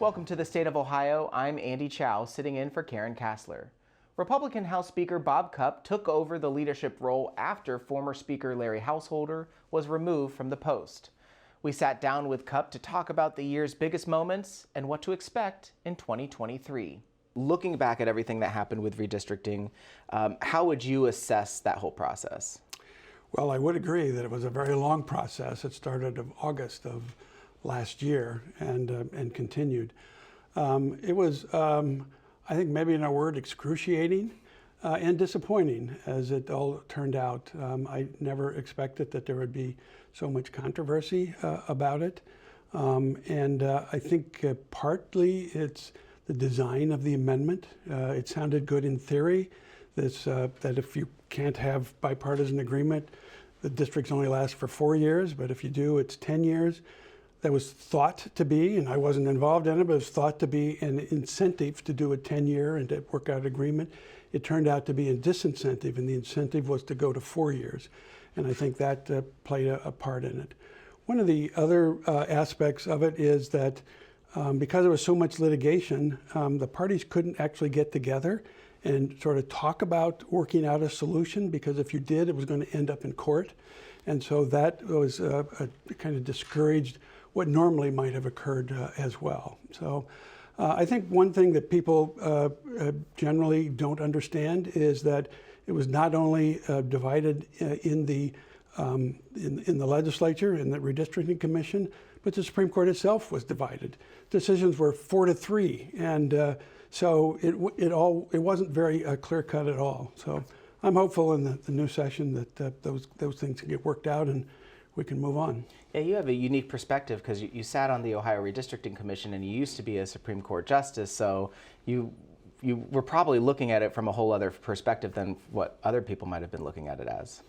Welcome to the State of Ohio. I'm Andy Chow, sitting in for Karen Kassler. Republican House Speaker Bob Cupp took over the leadership role after former Speaker Larry Householder was removed from the post. We sat down with Cupp to talk about the year's biggest moments and what to expect in 2023. Looking back at everything that happened with redistricting, how would you assess that whole process? Well, I would agree that it was a very long process. It started in August of last year and continued. It was, I think maybe in a word, excruciating and disappointing as it all turned out. I never expected that there would be so much controversy about it. I think partly it's the design of the amendment. It sounded good in theory, that if you can't have bipartisan agreement, the districts only last for 4 years, but if you do, it's 10 years. That was thought to be, and I wasn't involved in it, but it was thought to be an incentive to do a 10-year and to work out an agreement. It turned out to be a disincentive, and the incentive was to go to 4 years. And I think that played a part in it. One of the other aspects of it is that because there was so much litigation, the parties couldn't actually get together and sort of talk about working out a solution, because if you did, it was going to end up in court. And so that was kind of discouraged what normally might have occurred as well. So I think one thing that people generally don't understand is that it was not only divided in the legislature, in the redistricting commission, but the Supreme Court itself was divided. Decisions were 4-3, and so it wasn't very clear-cut at all. So I'm hopeful in the new session that those things can get worked out and we can move on. Yeah, you have a unique perspective because you sat on the Ohio Redistricting Commission and you used to be a Supreme Court justice, so you were probably looking at it from a whole other perspective than what other people might have been looking at it as.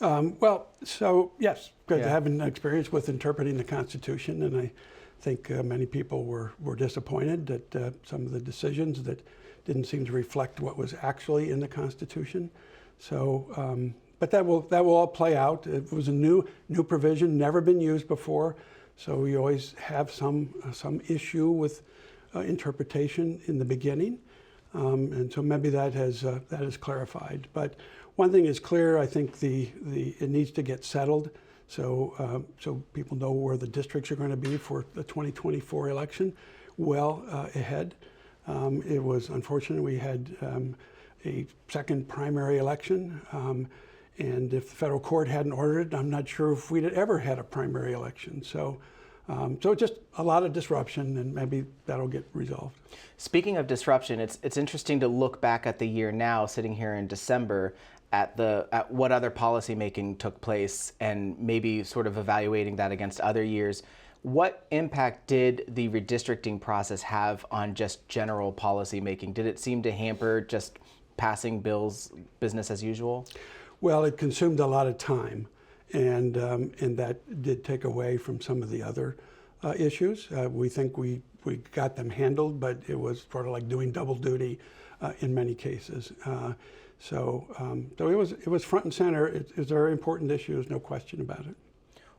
Well, so yes, because I have an experience with interpreting the Constitution, and I think many people were disappointed that some of the decisions that didn't seem to reflect what was actually in the Constitution. So, but that will all play out. It was a new provision, never been used before, so we always have some issue with interpretation in the beginning, and so maybe that is clarified. But one thing is clear: I think it needs to get settled, so people know where the districts are going to be for the 2024 election well ahead. It was unfortunate we had a second primary election, and if the federal court hadn't ordered it, I'm not sure if we'd ever had a primary election. So just a lot of disruption, and maybe that'll get resolved. Speaking of disruption, it's interesting to look back at the year now, sitting here in December, at what other policymaking took place, and maybe sort of evaluating that against other years. What impact did the redistricting process have on just general policymaking? Did it seem to hamper just passing bills, business as usual? Well, it consumed a lot of time, and that did take away from some of the other issues. We think we got them handled, but it was sort of like doing double duty in many cases. So it was front and center. It's a very important issue, there's no question about it.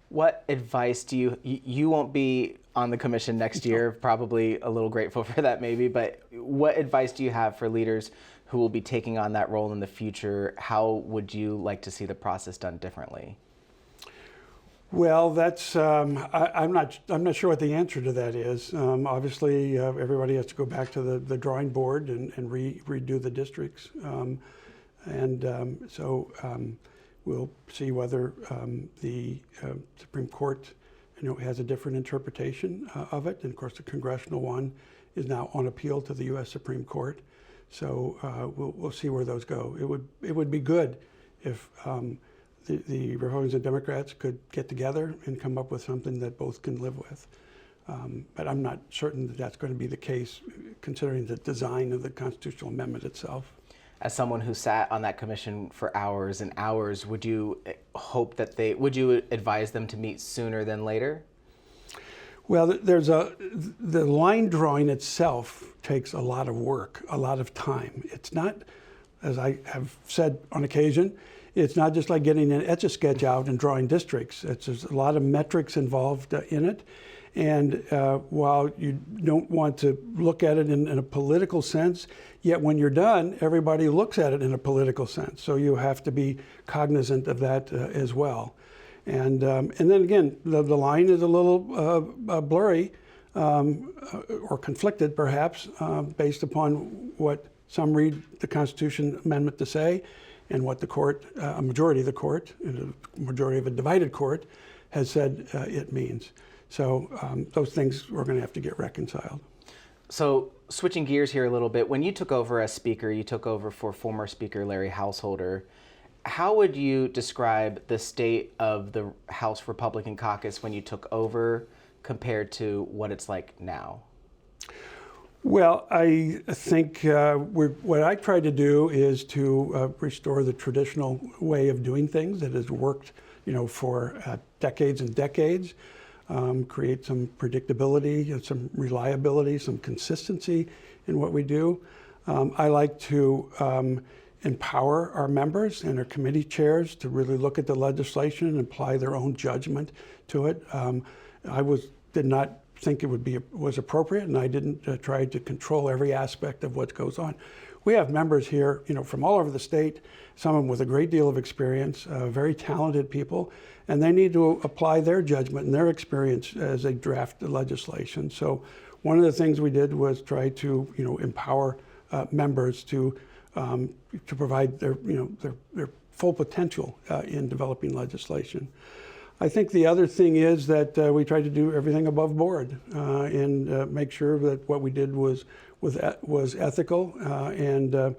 What advice do you won't be on the commission next year, probably a little grateful for that maybe, but what advice do you have for leaders who will be taking on that role in the future? How would you like to see the process done differently? Well, that's I'm not sure what the answer to that is. Obviously, everybody has to go back to the drawing board and redo the districts, so we'll see whether the Supreme Court, has a different interpretation of it. And of course, the congressional one is now on appeal to the U.S. Supreme Court. So we'll see where those go. It would be good if the Republicans and Democrats could get together and come up with something that both can live with. But I'm not certain that that's going to be the case, considering the design of the constitutional amendment itself. As someone who sat on that commission for hours and hours, would you would you advise them to meet sooner than later? Well, the line drawing itself takes a lot of work, a lot of time. It's not, as I have said on occasion, it's not just like getting an Etch-a-Sketch out and drawing districts. There's a lot of metrics involved in it. And while you don't want to look at it in a political sense, yet when you're done, everybody looks at it in a political sense. So you have to be cognizant of that as well. And then again, the line is a little blurry or conflicted, perhaps, based upon what some read the Constitution Amendment to say and what the court, a majority of the court, a majority of a divided court, has said it means. So those things we're going to have to get reconciled. So switching gears here a little bit, when you took over as Speaker, you took over for former Speaker Larry Householder. How would you describe the state of the House Republican caucus when you took over compared to what it's like now? Well, I think what I try to do is to restore the traditional way of doing things that has worked, for decades and decades. Create some predictability, some reliability, some consistency in what we do. I like to empower our members and our committee chairs to really look at the legislation and apply their own judgment to it. I did not think it was appropriate, and I didn't try to control every aspect of what goes on. We have members here, from all over the state, some of them with a great deal of experience, very talented people, and they need to apply their judgment and their experience as they draft the legislation. So one of the things we did was try to, empower members to provide their full potential in developing legislation. I think the other thing is that we tried to do everything above board and make sure that what we did was ethical, and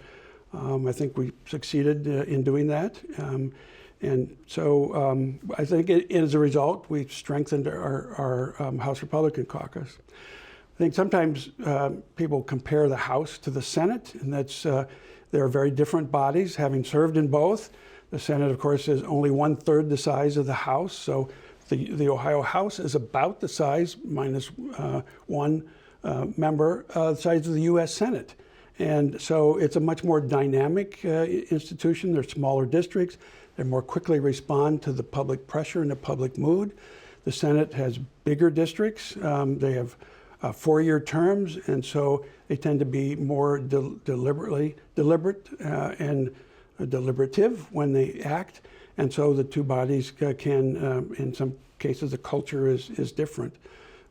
I think we succeeded in doing that. And so I think as a result, we've strengthened our House Republican caucus. I think sometimes people compare the House to the Senate, and they're very different bodies, having served in both. The Senate, of course, is only 1/3 the size of the House, so the Ohio House is about the size, minus one member, the size of the U.S. Senate. And so it's a much more dynamic institution. They're smaller districts. They more quickly respond to the public pressure and the public mood. The Senate has bigger districts. They have 4-year terms, and so they tend to be more deliberate and deliberative when they act. And so the two bodies can, in some cases, the culture is different.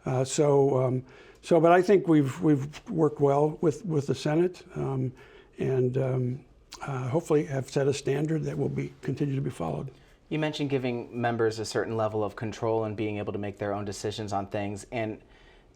But I think we've worked well with the Senate, and hopefully have set a standard that will continue to be followed. You mentioned giving members a certain level of control and being able to make their own decisions on things. And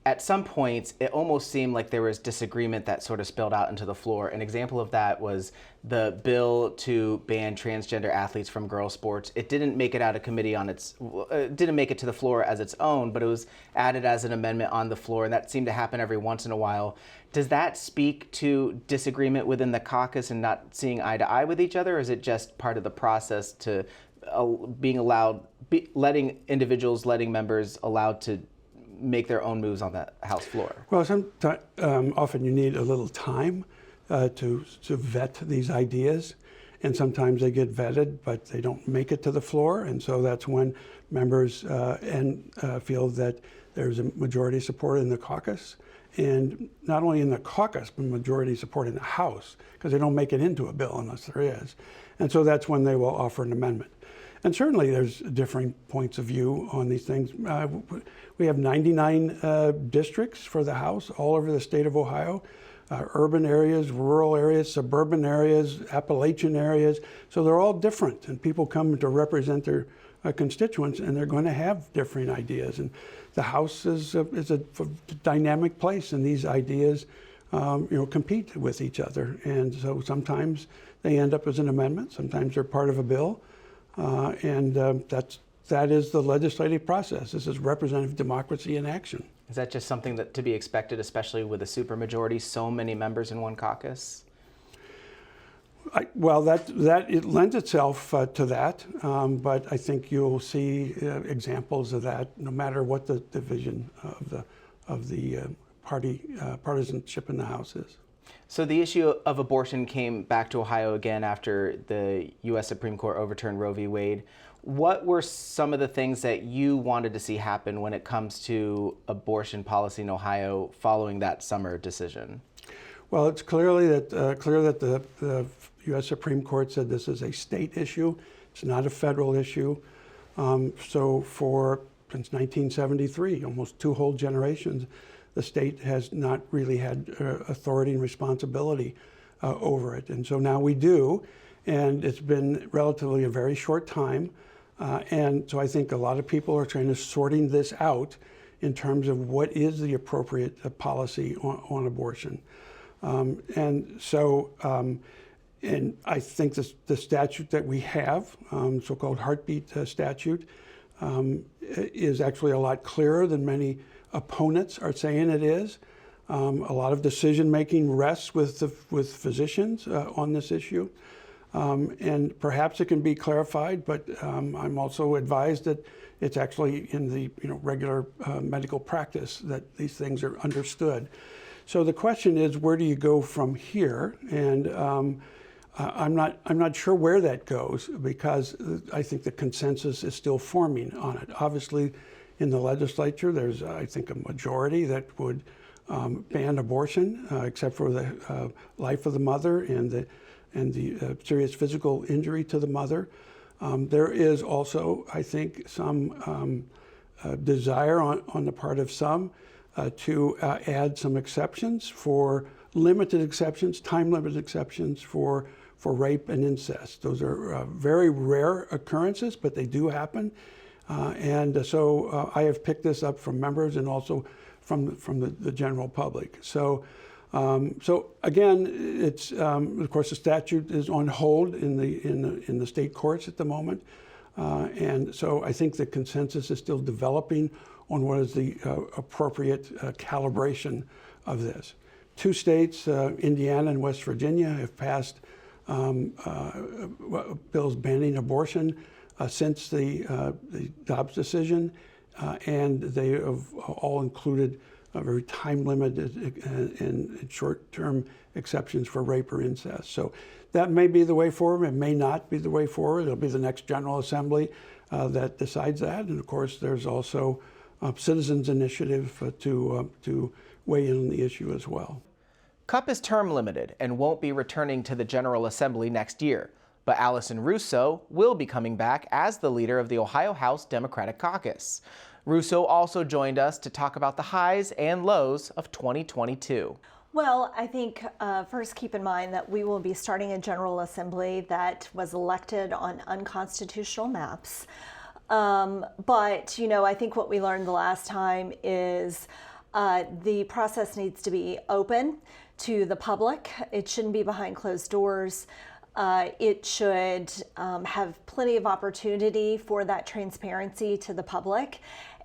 at some points, it almost seemed like there was disagreement that sort of spilled out into the floor. An example of that was the bill to ban transgender athletes from girls' sports. It didn't make it out of committee didn't make it to the floor as its own, but it was added as an amendment on the floor, and that seemed to happen every once in a while. Does that speak to disagreement within the caucus and not seeing eye to eye with each other, or is it just part of the process to letting members allowed to make their own moves on the House floor? Well, often you need a little time to vet these ideas, and sometimes they get vetted, but they don't make it to the floor, and so that's when members feel that there's a majority support in the caucus, and not only in the caucus, but majority support in the House, because they don't make it into a bill unless there is, and so that's when they will offer an amendment. And certainly there's differing points of view on these things. We have 99 districts for the House all over the state of Ohio, urban areas, rural areas, suburban areas, Appalachian areas. So they're all different, and people come to represent their constituents, and they're going to have differing ideas. And the House is a dynamic place, and these ideas compete with each other. And so sometimes they end up as an amendment, sometimes they're part of a bill. That is the legislative process. This is representative democracy in action. Is that just something that to be expected, especially with a supermajority, so many members in one caucus? It lends itself to that, but I think you'll see examples of that no matter what the division of the partisanship in the House is. So the issue of abortion came back to Ohio again after the U.S. Supreme Court overturned Roe v. Wade. What were some of the things that you wanted to see happen when it comes to abortion policy in Ohio following that summer decision? Well, it's clear that the U.S. Supreme Court said this is a state issue. It's not a federal issue. Since 1973, almost two whole generations, the state has not really had authority and responsibility over it. And so now we do, and it's been relatively a very short time. And so I think a lot of people are trying to sorting this out in terms of what is the appropriate policy on abortion. And I think the statute that we have, so-called heartbeat statute, is actually a lot clearer than many opponents are saying it is. A lot of decision-making rests with physicians on this issue. And perhaps it can be clarified, but I'm also advised that it's actually in the regular medical practice that these things are understood. So the question is, where do you go from here? And I'm not sure where that goes, because I think the consensus is still forming on it. Obviously, in the legislature, there's I think a majority that would ban abortion, except for the life of the mother and the serious physical injury to the mother. There is also, I think, some desire on the part of some to add some exceptions, for limited exceptions, time-limited exceptions for rape and incest. Those are very rare occurrences, but they do happen. So I have picked this up from members and also from the general public. So again, it's of course the statute is on hold in the state courts at the moment, and so I think the consensus is still developing on what is the appropriate calibration of this. Two states, Indiana and West Virginia, have passed bills banning abortion since the Dobbs decision, and they have all included very time-limited and short-term exceptions for rape or incest. So that may be the way forward. It may not be the way forward. It'll be the next General Assembly that decides that. And of course, there's also citizens' initiative to weigh in on the issue as well. Cupp is term limited and won't be returning to the General Assembly next year, but Allison Russo will be coming back as the leader of the Ohio House Democratic Caucus. Russo also joined us to talk about the highs and lows of 2022. Well, I think first keep in mind that we will be starting a General Assembly that was elected on unconstitutional maps. But, I think what we learned the last time is the process needs to be open to the public. It shouldn't be behind closed doors. It should have plenty of opportunity for that transparency to the public.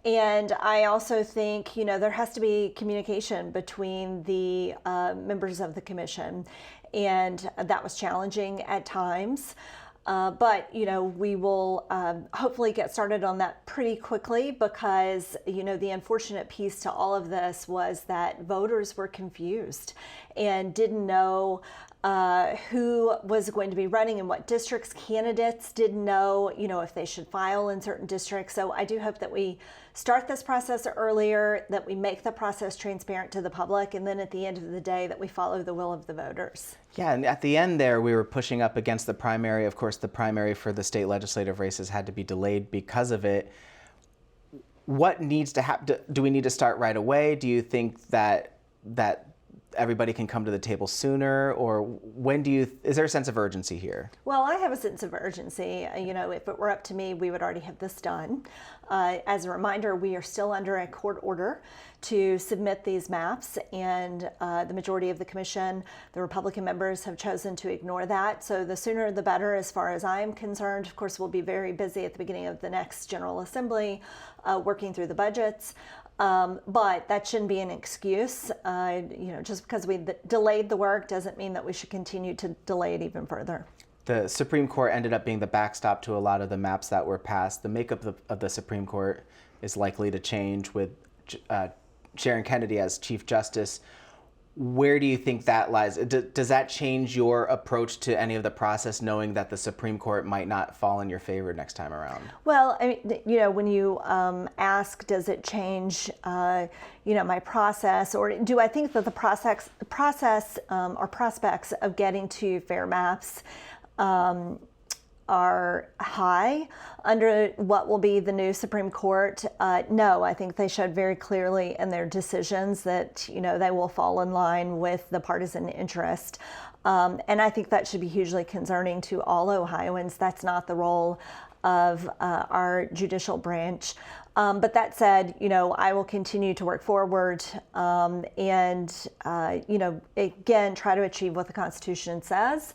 And I also think, there has to be communication between the members of the commission. And that was challenging at times. But we will hopefully get started on that pretty quickly, because, the unfortunate piece to all of this was that voters were confused and didn't know who was going to be running in what districts. Candidates didn't know, if they should file in certain districts. So I do hope that we start this process earlier, that we make the process transparent to the public, and then at the end of the day that we follow the will of the voters. Yeah, and at the end there, we were pushing up against the primary. Of course, the primary for the state legislative races had to be delayed because of it. What needs to happen? Do we need to start right away? Do you think that everybody can come to the table sooner, or is there a sense of urgency here? Well, I have a sense of urgency. If it were up to me, we would already have this done. As a reminder, we are still under a court order to submit these maps, and the majority of the commission, the Republican members, have chosen to ignore that. So the sooner the better, as far as I'm concerned. Of course, we'll be very busy at the beginning of the next General Assembly working through the budgets. But that shouldn't be an excuse. Just because we delayed the work doesn't mean that we should continue to delay it even further. The Supreme Court ended up being the backstop to a lot of the maps that were passed. The makeup of the Supreme Court is likely to change with Sharon Kennedy as Chief Justice. Where do you think that lies? Does that change your approach to any of the process, knowing that the Supreme Court might not fall in your favor next time around? Well, I mean, when you ask, does it change, my process, or do I think that the process or prospects of getting to fair maps are high under what will be the new Supreme Court? No, I think they showed very clearly in their decisions that, they will fall in line with the partisan interest. And I think that should be hugely concerning to all Ohioans. That's not the role of our judicial branch. But that said, I will continue to work forward and, again, try to achieve what the Constitution says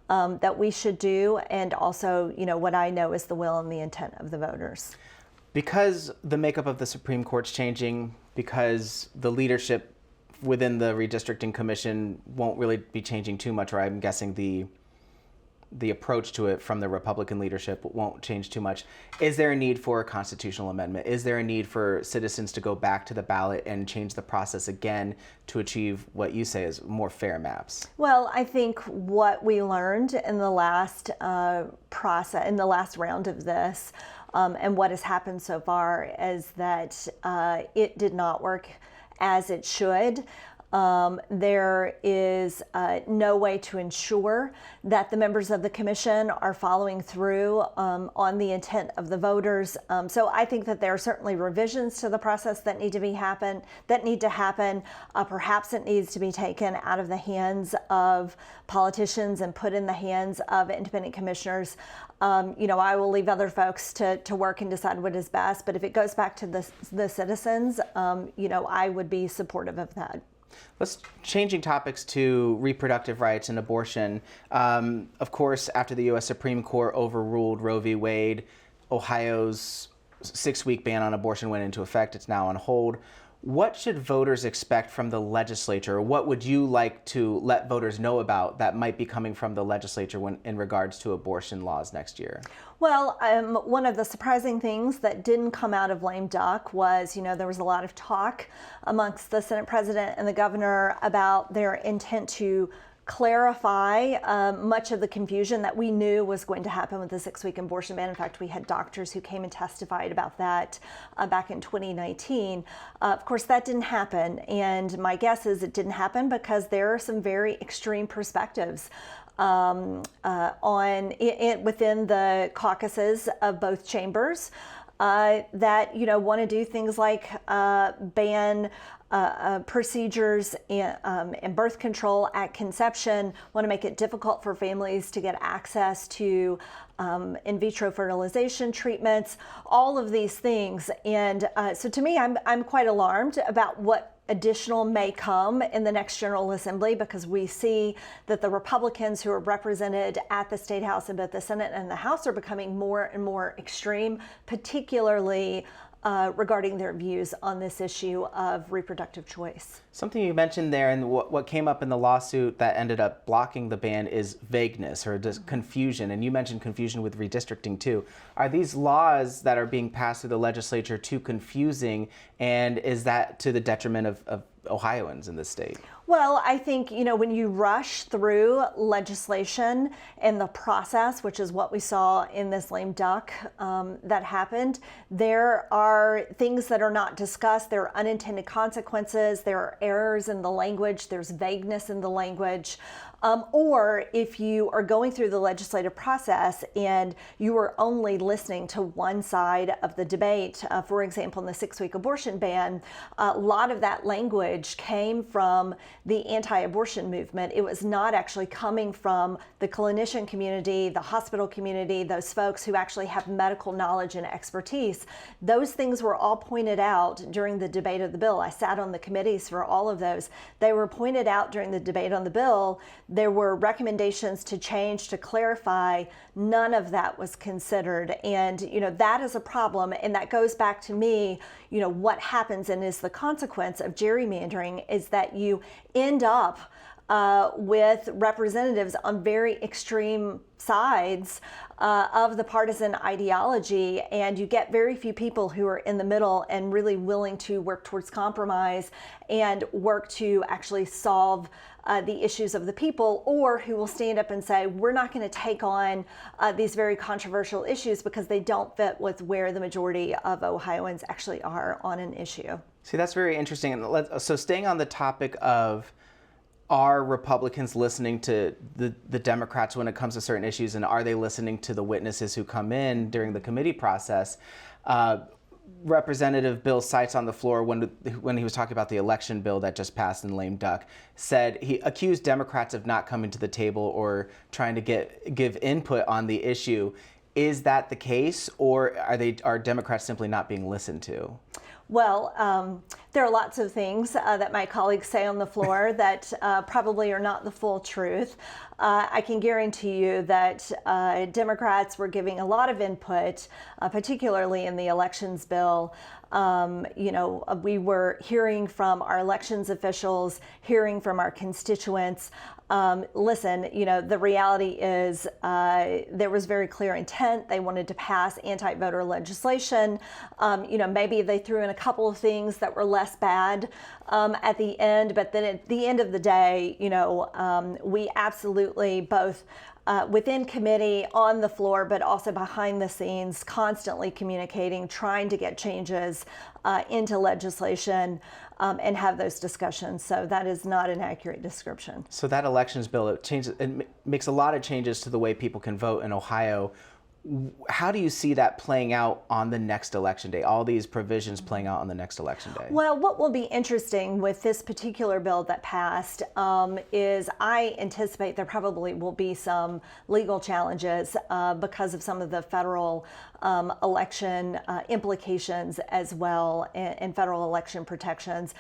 that we should do, and also, what I know is the will and the intent of the voters. Because the makeup of the Supreme Court's changing, because the leadership within the redistricting commission won't really be changing too much, or I'm guessing the approach to it from the Republican leadership won't change too much. Is there a need for a constitutional amendment? Is there a need for citizens to go back to the ballot and change the process again to achieve what you say is more fair maps? Well, I think what we learned in the last in the last round of this, and what has happened so far, is that it did not work as it should. There is no way to ensure that the members of the commission are following through on the intent of the voters. So I think that there are certainly revisions to the process that need to happen. Perhaps it needs to be taken out of the hands of politicians and put in the hands of independent commissioners. I will leave other folks to work and decide what is best. But if it goes back to the citizens, I would be supportive of that. Let's changing topics to reproductive rights and abortion. Of course, after the U.S. Supreme Court overruled Roe v. Wade, Ohio's 6-week ban on abortion went into effect. It's now on hold. What should voters expect from the legislature? What would you like to let voters know about that might be coming from the legislature in regards to abortion laws next year? Well, one of the surprising things that didn't come out of lame duck was, there was a lot of talk amongst the Senate president and the governor about their intent to clarify much of the confusion that we knew was going to happen with the 6-week abortion ban. In fact, we had doctors who came and testified about that back in 2019. Of course, that didn't happen. And my guess is it didn't happen because there are some very extreme perspectives within the caucuses of both chambers that want to do things like ban procedures and birth control at conception, want to make it difficult for families to get access to in vitro fertilization treatments, all of these things. And so to me, I'm quite alarmed about what additional may come in the next General Assembly, because we see that the Republicans who are represented at the State House in both the Senate and the House are becoming more and more extreme, particularly regarding their views on this issue of reproductive choice. Something you mentioned there, and what came up in the lawsuit that ended up blocking the ban, is vagueness or confusion. And you mentioned confusion with redistricting too. Are these laws that are being passed through the legislature too confusing, and is that to the detriment of Ohioans in this state? Well, I think, when you rush through legislation and the process, which is what we saw in this lame duck that happened, there are things that are not discussed. There are unintended consequences. There are errors in the language. There's vagueness in the language. Or if you are going through the legislative process and you are only listening to one side of the debate, for example, in the 6-week abortion ban, a lot of that language came from the anti-abortion movement. It was not actually coming from the clinician community, the hospital community, those folks who actually have medical knowledge and expertise. Those things were all pointed out during the debate of the bill. I sat on the committees for all of those. They were pointed out during the debate on the bill. There were recommendations to change, to clarify. None of that was considered. And, that is a problem. And that goes back to me, what happens and is the consequence of gerrymandering is that you end up with representatives on very extreme sides of the partisan ideology, and you get very few people who are in the middle and really willing to work towards compromise and work to actually solve the issues of the people, or who will stand up and say, we're not going to take on these very controversial issues because they don't fit with where the majority of Ohioans actually are on an issue. See, that's very interesting. And so staying on the topic of, are Republicans listening to the Democrats when it comes to certain issues, and are they listening to the witnesses who come in during the committee process? Representative Bill Seitz on the floor, when he was talking about the election bill that just passed in lame duck, said he accused Democrats of not coming to the table or trying to give input on the issue. Is that the case, or are Democrats simply not being listened to? Well, there are lots of things that my colleagues say on the floor that probably are not the full truth. I can guarantee you that Democrats were giving a lot of input, particularly in the elections bill. We were hearing from our elections officials, hearing from our constituents. Listen, the reality is there was very clear intent. They wanted to pass anti-voter legislation. Maybe they threw in a couple of things that were less bad at the end, but then at the end of the day, we absolutely both within committee, on the floor, but also behind the scenes, constantly communicating, trying to get changes into legislation and have those discussions. So that is not an accurate description. So that elections bill, it makes a lot of changes to the way people can vote in Ohio. How do you see that playing out on the next election day, all these provisions playing out on the next election day? Well, what will be interesting with this particular bill that passed is I anticipate there probably will be some legal challenges because of some of the federal election implications as well, and federal election protections.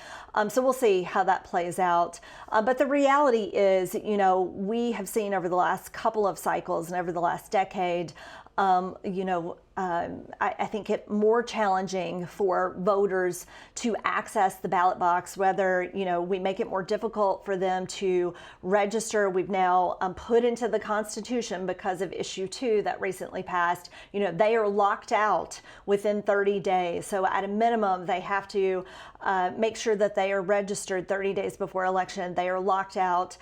So we'll see how that plays out. But the reality is, we have seen over the last couple of cycles and over the last decade, I think it more challenging for voters to access the ballot box, whether, we make it more difficult for them to register. We've now put into the Constitution, because of issue 2 that recently passed, they are locked out within 30 days. So at a minimum, they have to make sure that they are registered 30 days before election. They are locked out.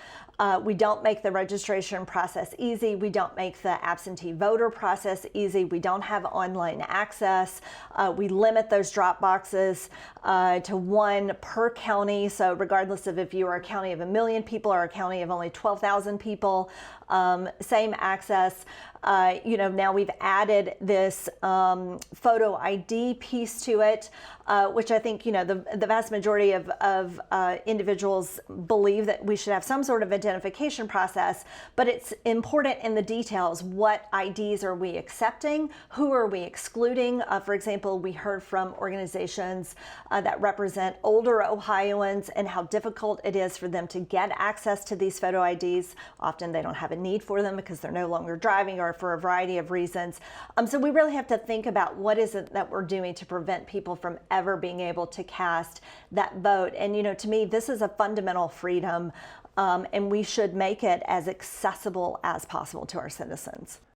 We don't make the registration process easy. We don't make the absentee voter process easy. We don't have online access. We limit those drop boxes to 1 per county. So regardless of if you are a county of 1 million people or a county of only 12,000 people, same access. Now we've added this photo ID piece to it, which I think, the vast majority of individuals believe that we should have some sort of identification process, but it's important in the details. What IDs are we accepting? Who are we excluding? For example, we heard from organizations that represent older Ohioans and how difficult it is for them to get access to these photo IDs. Often they don't have a need for them because they're no longer driving or for a variety of reasons. So we really have to think about what is it that we're doing to prevent people from ever being able to cast that vote. And, to me, this is a fundamental freedom, and we should make it as accessible as possible to our citizens.